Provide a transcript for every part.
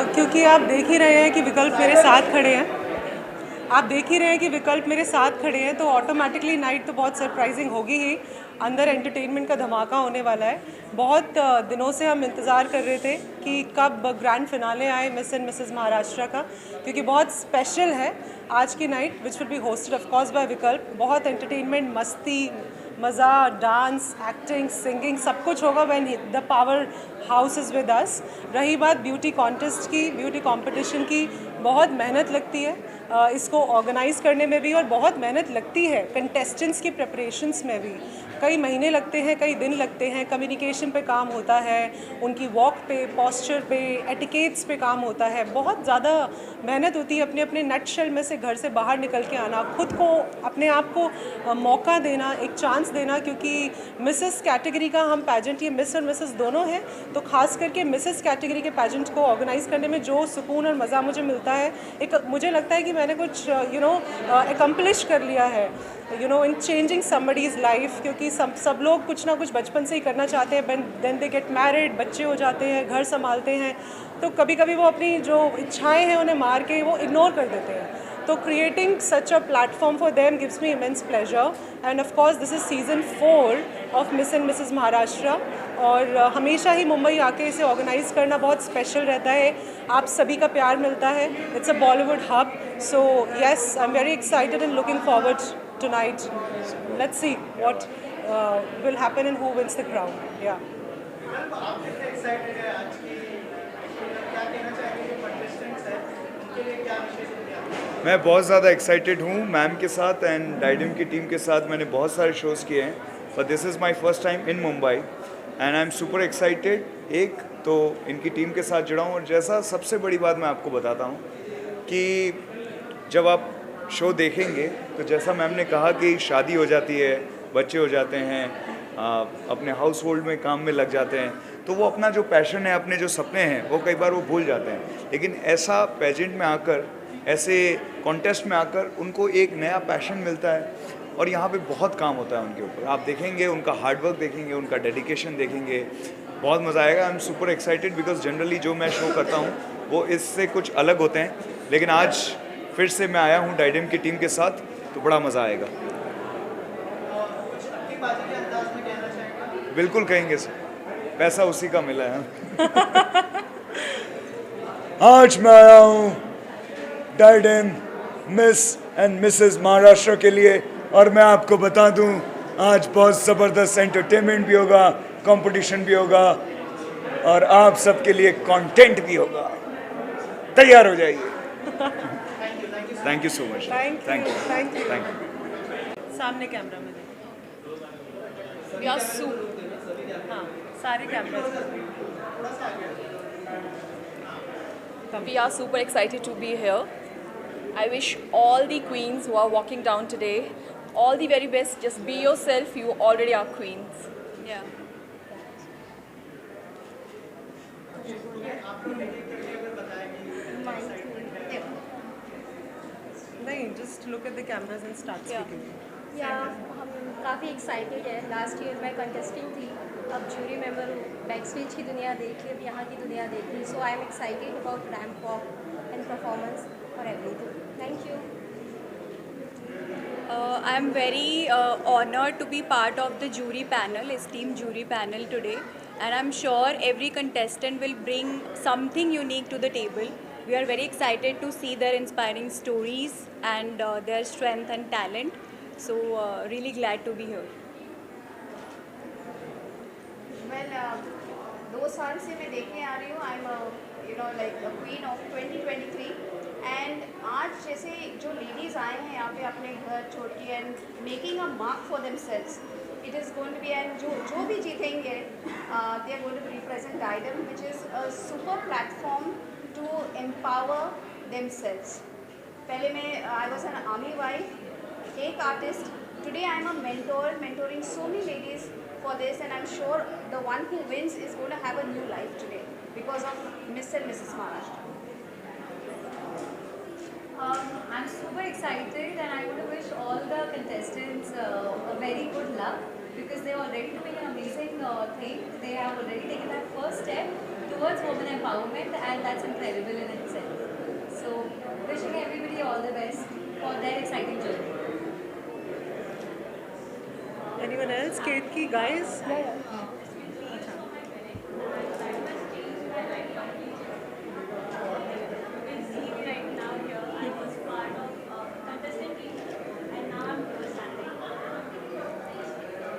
क्योंकि आप देख ही रहे हैं कि विकल्प मेरे साथ खड़े हैं। आप देख ही रहे हैं कि विकल्प मेरे साथ खड़े हैं, तो ऑटोमेटिकली नाइट तो बहुत सरप्राइजिंग होगी ही। अंदर एंटरटेनमेंट का धमाका होने वाला है। बहुत दिनों से हम इंतज़ार कर रहे थे कि कब ग्रैंड फिनाले आए मिस एंड मिसेस महाराष्ट्र का, क्योंकि बहुत स्पेशल है आज की night, which will be hosted of course by Vikalp. बहुत एंटरटेनमेंट, मस्ती, मज़ा, डांस, एक्टिंग, सिंगिंग, सब कुछ होगा when the power house is with us. रही बात ब्यूटी कॉन्टेस्ट की, ब्यूटी कंपटीशन की, बहुत मेहनत लगती है इसको ऑर्गेनाइज़ करने में भी, और बहुत मेहनत लगती है कंटेस्टेंट्स की प्रिपरेशंस में भी। कई महीने लगते हैं, कई दिन लगते हैं, कम्युनिकेशन पे काम होता है, उनकी वॉक पे, पोस्चर पे, एटिकेट्स पे काम होता है। बहुत ज़्यादा मेहनत होती है अपने अपने नटशेल में से घर से बाहर निकल के आना, खुद को, अपने आप को मौका देना, एक चांस देना, क्योंकि मिसेस कैटेगरी का हम पैजेंट, ये मिस और मिसेस दोनों हैं, तो खास करके मिसेस कैटेगरी के पैजेंट को ऑर्गेनाइज़ करने में जो सुकून और मज़ा मुझे मिलता है, एक मुझे लगता है कि मैंने कुछ एकम्प्लिश कर लिया है इन चेंजिंग समबडीज़ लाइफ। क्योंकि सब लोग कुछ ना कुछ बचपन से ही करना चाहते हैं, देन दे गेट मैरिड, बच्चे हो जाते हैं, घर संभालते हैं, तो कभी कभी वो अपनी जो इच्छाएं हैं उन्हें मार के वो इग्नोर कर देते हैं। तो creating such a platform for them gives me immense pleasure, and of course this is season 4 of Miss and Mrs Maharashtra, और हमेशा ही मुंबई आके इसे ऑर्गेनाइज़ करना बहुत स्पेशल रहता है। आप सभी का प्यार मिलता है, it's a Bollywood hub, so yes, I am very excited and looking forward tonight. Let's see what will happen and who wins the crown. Yeah. मैं बहुत ज़्यादा एक्साइटेड हूँ मैम के साथ एंड डाइडम की टीम के साथ। मैंने बहुत सारे शोज़ किए हैं, but this is my first time in Mumbai and I am super excited. एक तो इनकी टीम के साथ जुड़ा हूँ, और जैसा सबसे बड़ी बात मैं आपको बताता हूँ कि जब आप शो देखेंगे तो जैसा मैम ने कहा कि शादी हो जाती है, बच्चे हो जाते हैं, अपने हाउस होल्ड में काम में लग जाते हैं, तो वो अपना जो पैशन है, अपने जो सपने हैं, वो कई बार वो भूल जाते हैं। लेकिन ऐसा पेजेंट में आकर, ऐसे कॉन्टेस्ट में आकर उनको एक नया पैशन मिलता है, और यहाँ पे बहुत काम होता है उनके ऊपर। आप देखेंगे उनका हार्डवर्क, देखेंगे उनका डेडिकेशन, देखेंगे, बहुत मज़ा आएगा। I am super excited because generally जो मैं शो करता हूँ वो इससे कुछ अलग होते हैं, लेकिन आज फिर से मैं आया हूँ डाइडम की टीम के साथ, तो बड़ा मज़ा आएगा। बिल्कुल कहेंगे सर, पैसा उसी का मिला है। आज मैं आया हूँ डाइडम मिस एंड मिसेस महाराष्ट्र के लिए, और मैं आपको बता दूं आज बहुत ज़बरदस्त एंटरटेनमेंट भी होगा, कंपटीशन भी होगा, और आप सबके लिए कंटेंट भी होगा। तैयार हो जाइए। Thank you so much. Thank you. Thank you. सामने कैमरा में देखो। We are हाँ, सारे कैमरे। We are super excited to be here. I wish all the queens who are walking down today all the very best. Just be yourself. You already are queens. Yeah. नहीं, just look at the cameras and start speaking. या हम काफ़ी excited है। Last year मैं contesting थी, अब jury member हूँ। Back stage की दुनिया देख ली, अब यहाँ की दुनिया देख ली। So I am excited about ramp walk and performance और everything. Thank you. I am very honored to be part of the jury panel, esteemed jury panel today, and I'm sure every contestant will bring something unique to the table. We are very excited to see their inspiring stories and their strength and talent. So really glad to be here. Well, 2 साल से मैं देखने आ रही हूँ। I am like a queen of 2023 and आज जैसे जो ladies आए हैं यहाँ पे अपने घर छोड़ के and making a mark for themselves, it is going to be, and जो भी जीतेंगे they are going to represent Diadem, which is a super platform to empower themselves. पहले मैं I was an army wife, एक artist, today I am a mentor, mentoring so many ladies for this, and I'm sure the one who wins is going to have a new life today because of Miss and Mrs. Maharashtra. I'm super excited, and I want to wish all the contestants a very good luck, because they are already doing an amazing thing. They have already taken that first step to towards women empowerment, and that's incredible in itself. So, wishing everybody all the best for their exciting journey. Anyone else? Ketki, guys?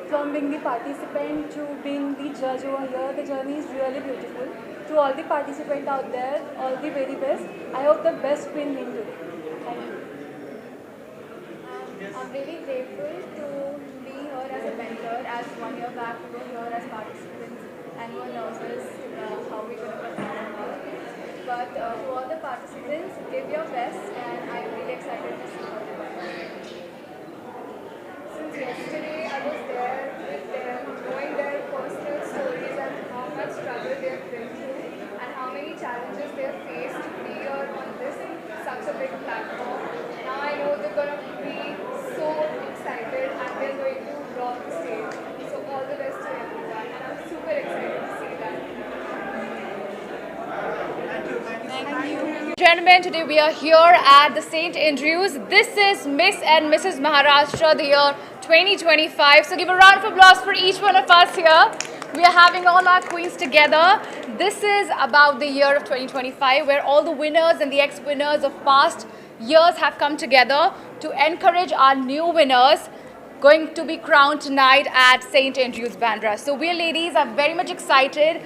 From being the participant to being the judge over here, the journey is really beautiful. To all the participants out there, all the very best. I hope the best queen win today. Thank you. I'm really grateful to be here as a mentor. As 1 year back, we were here as participants and we were nervous how we could perform. But to all the participants, give your best, and I'm really excited to see how they perform. Since yesterday, I was there with them, knowing their personal stories and how much struggle they have been through and how many challenges they have faced to be here on this such a big platform. Now I know they're going to be so excited and they're going to rock the stage. So all the best to everyone, and I'm super excited to see that. Gentlemen, today we are here at the St. Andrews. This is Miss and Mrs. Maharashtra, the year 2025. So give a round of applause for each one of us here. We are having all our queens together. This is about the year of 2025, where all the winners and the ex-winners of past years have come together to encourage our new winners, going to be crowned tonight at St. Andrews Bandra. So we ladies are very much excited.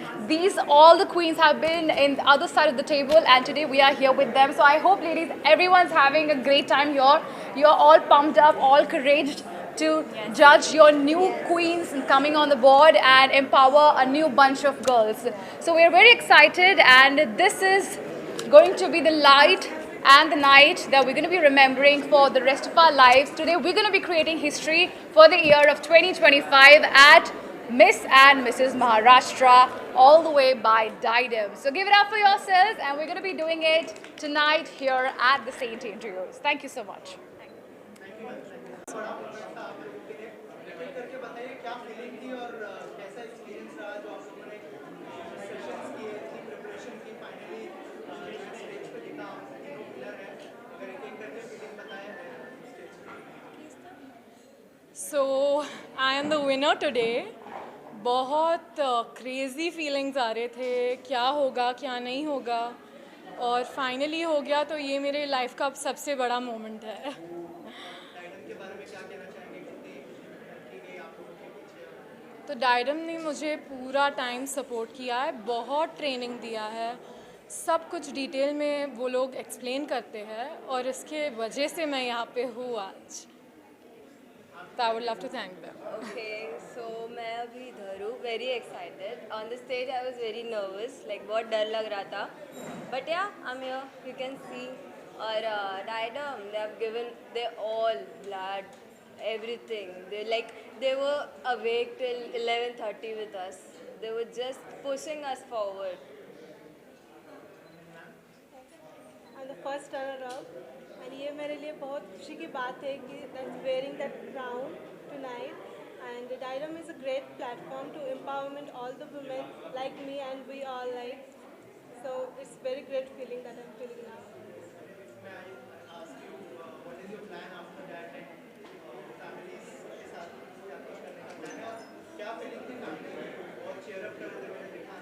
All the queens have been in the other side of the table, and today we are here with them. So I hope, ladies, everyone's having a great time here. You're all pumped up, all encouraged to judge your new queens coming on the board and empower a new bunch of girls. So we're very excited, and this is going to be the light and the night that we're going to be remembering for the rest of our lives. Today we're going to be creating history for the year of 2025 at Miss and Mrs. Maharashtra, all the way by Diadem. So give it up for yourselves, and we're going to be doing it tonight here at the St. Andrews. Thank you so much. So I am the winner today. बहुत crazy feelings आ रहे थे, क्या होगा क्या नहीं होगा, और finally हो गया. तो ये मेरे लाइफ का सबसे बड़ा मोमेंट है. तो डायडम ने मुझे पूरा टाइम सपोर्ट किया है, बहुत ट्रेनिंग दिया है, सब कुछ डिटेल में वो लोग एक्सप्लेन करते हैं, और इसके वजह से मैं यहाँ पे हूँ आज. So I would love to thank them. Okay, so मैं अभी इधर हूँ, very excited. On the stage I was very nervous, like बहुत डर लग रहा था. But yeah, I'm here. You can see. और Diadem, they all blood, everything. They were awake till 11:30 with us. They were just pushing us forward. I'm the first runner-up. And ये मेरे लिए बहुत खुशी की बात है कि that's wearing that crown tonight. And Diadem is a great platform to empowerment all the women like me, and we all like. So it's very great feeling that I'm feeling now. May I ask you, what is your plan after that, and families के साथ क्या कुछ करने का plan है, और क्या feeling थी family में बहुत cheer up कर रहे थे मैंने देखा.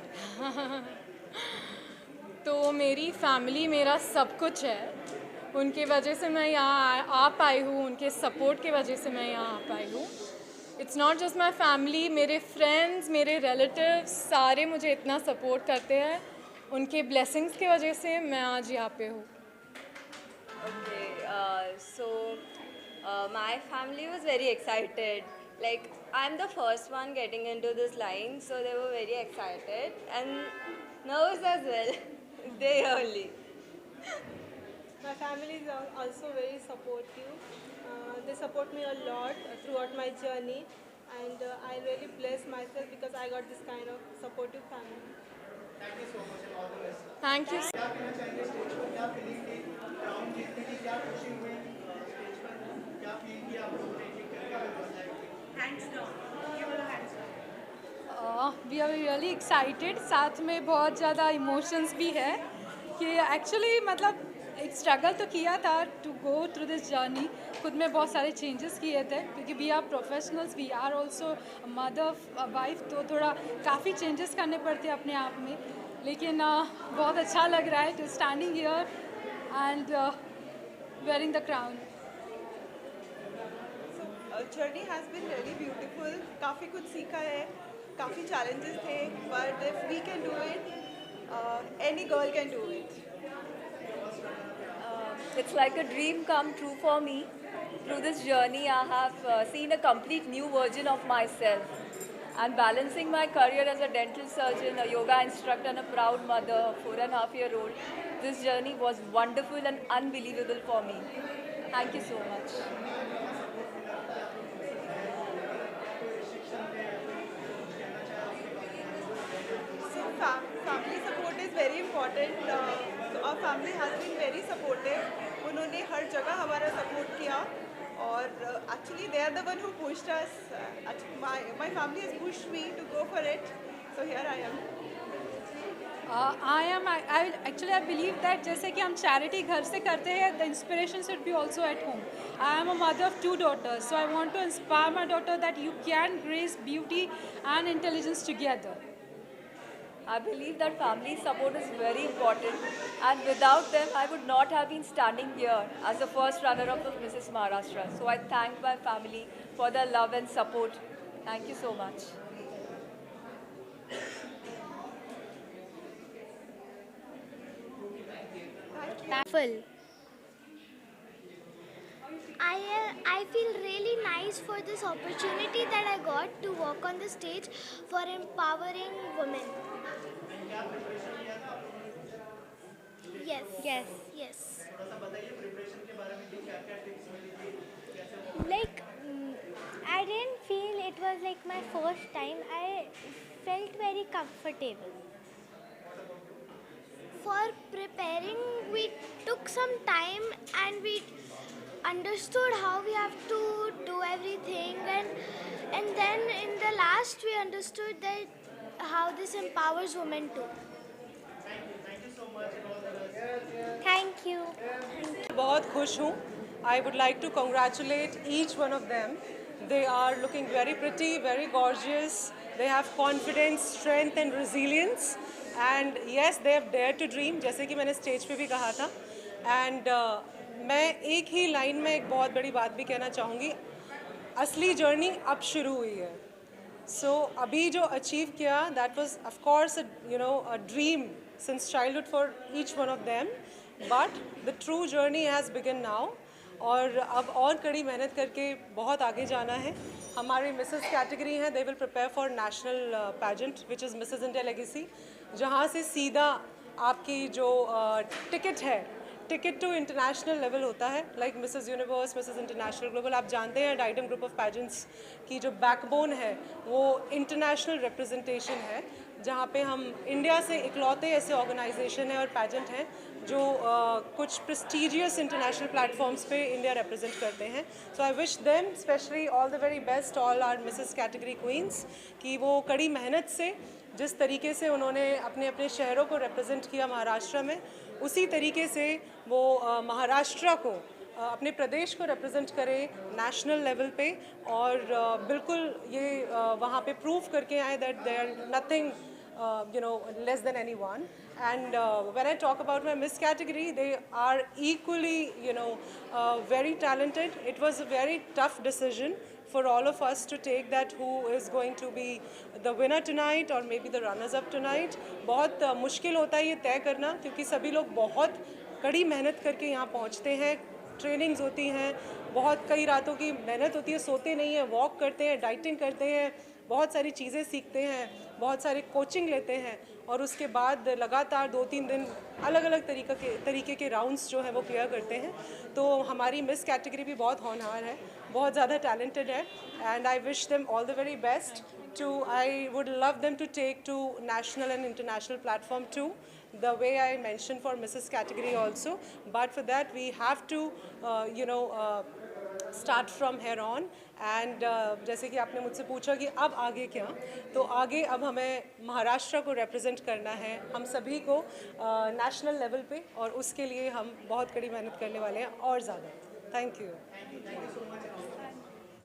तो मेरी फैमिली मेरा सब कुछ है, उनके वजह से मैं यहाँ आ पाई हूँ, उनके सपोर्ट के वजह से मैं यहाँ आ पाई हूँ. It's not just my family, मेरे फ्रेंड्स, मेरे रिलेटिव्स सारे मुझे इतना सपोर्ट करते हैं, उनके ब्लेसिंग्स की वजह से मैं आज यहाँ पे हूँ. Okay, so my family was very excited. Like, I'm the first one getting into this line, so they were very excited and nervous as well. Day early. My family is also very supportive. They support me a lot throughout my journey, and I really bless myself because I got this kind of supportive family. Thank you so much and all the best. Thank you. क्या कहना चाहेंगे stage पर, क्या feeling थी round जीतने की, क्या खुशी हुई स्टेज पर, क्या फील किया आप लोगों ने, क्या व्यवस्था है? Hands down. Give it a hands down. We are really excited. साथ में बहुत ज़्यादा इमोशंस भी है कि एक्चुअली मतलब एक स्ट्रगल तो किया था to go through this journey. खुद में बहुत सारे चेंजेस किए थे क्योंकि we are professionals, we are also mother wife, तो थोड़ा काफ़ी चेंजेस करने पड़ते हैं अपने आप में. लेकिन बहुत अच्छा लग रहा है to standing here and wearing the crown. Journey has been really beautiful. काफ़ी कुछ सीखा है, काफ़ी चैलेंजेस थे, but if we can do it, any girl can do it. It's like a dream come true for me. Through this journey, I have seen a complete new version of myself. And balancing my career as a dental surgeon, a yoga instructor, and a proud mother, a 4.5-year-old, this journey was wonderful and unbelievable for me. Thank you so much. So family support is very important. So our family has been very supportive. उन्होंने हर जगह हमारा support किया और actually they are the one who pushed us. My family has pushed me to go for it. So here I am. I believe that जैसे कि हम charity घर से करते हैं, the inspiration should be also at home. I am a mother of 2 daughters, so I want to inspire my daughter that you can grace beauty and intelligence together. I believe that family support is very important, and without them, I would not have been standing here as the first runner-up of Mrs. Maharashtra. So I thank my family for their love and support. Thank you so much. Full. I feel really nice for this opportunity that I got to walk on the stage for empowering women. Yes. Yes. Yes. Like, I didn't feel it was like my first time. I felt very comfortable. For preparing, we took some time and we understood how we have to do everything, and then in the last we understood that how this empowers women too. Thank you. बहुत खुश हूँ. I would like to congratulate each one of them. They are looking very pretty, very gorgeous. They have confidence, strength and resilience. And yes, they have dared to dream, जैसे कि मैंने stage पे भी कहा था. And मैं एक ही line में एक बहुत बड़ी बात भी कहना चाहूँगी. असली जर्नी अब शुरू हुई है. So अभी जो अचीव किया, that was of course a dream since childhood for each one of them. But the true journey has begun now. और अब और कड़ी मेहनत करके बहुत आगे जाना है. हमारे मिसेस कैटेगरी हैं, they will prepare for national pageant which is Mrs. India Legacy, जहाँ से सीधा आपकी जो टिकट है, टिकट टू इंटरनेशनल लेवल होता है, like Mrs universe, Mrs international, global. आप जानते हैं डाइडम ग्रुप ऑफ पैजेंट्स की जो बैकबोन है वो इंटरनेशनल रिप्रेजेंटेशन है, जहाँ पे हम इंडिया से इकलौते ऐसे ऑर्गेनाइजेशन है और पैजेंट हैं जो कुछ प्रेस्टिजियस इंटरनेशनल प्लेटफॉर्म्स पे इंडिया रिप्रेजेंट करते हैं. So I wish them specially all the very best, all our Mrs category queens, कि वो कड़ी मेहनत से जिस तरीके से उन्होंने अपने अपने शहरों को रिप्रेजेंट किया महाराष्ट्र में, उसी तरीके से वो महाराष्ट्र को, अपने प्रदेश को रिप्रेजेंट करें नेशनल लेवल पे. और बिल्कुल ये वहाँ पे प्रूव करके आए that they are nothing less than anyone. And when I talk about my Miss category, they are equally very talented. It was a very tough decision for all of us to take, that who is going to be the winner tonight or maybe the runners up tonight. बहुत मुश्किल होता है ये तय करना, क्योंकि सभी लोग बहुत कड़ी मेहनत करके यहाँ पहुँचते हैं. ट्रेनिंग्स होती हैं, बहुत कई रातों की मेहनत होती है, सोते नहीं हैं, वॉक करते हैं, डाइटिंग करते हैं, बहुत सारी चीज़ें सीखते हैं, बहुत सारे कोचिंग लेते हैं, और उसके बाद लगातार 2-3 दिन अलग अलग तरीके के राउंड्स जो हैं वो क्लियर करते हैं. तो हमारी मिस कैटेगरी भी बहुत होनहार है, बहुत ज़्यादा टैलेंटेड है. And I wish them all the very best. I would love them to take to national and international platform too, the way I mentioned for Mrs. category also. But for that we have to start from here on and जैसे कि आपने मुझसे पूछा कि अब आगे क्या, तो आगे अब हमें महाराष्ट्र को रिप्रेजेंट करना है, हम सभी को नेशनल लेवल पे, और उसके लिए हम बहुत कड़ी मेहनत करने वाले हैं और ज़्यादा। Thank you.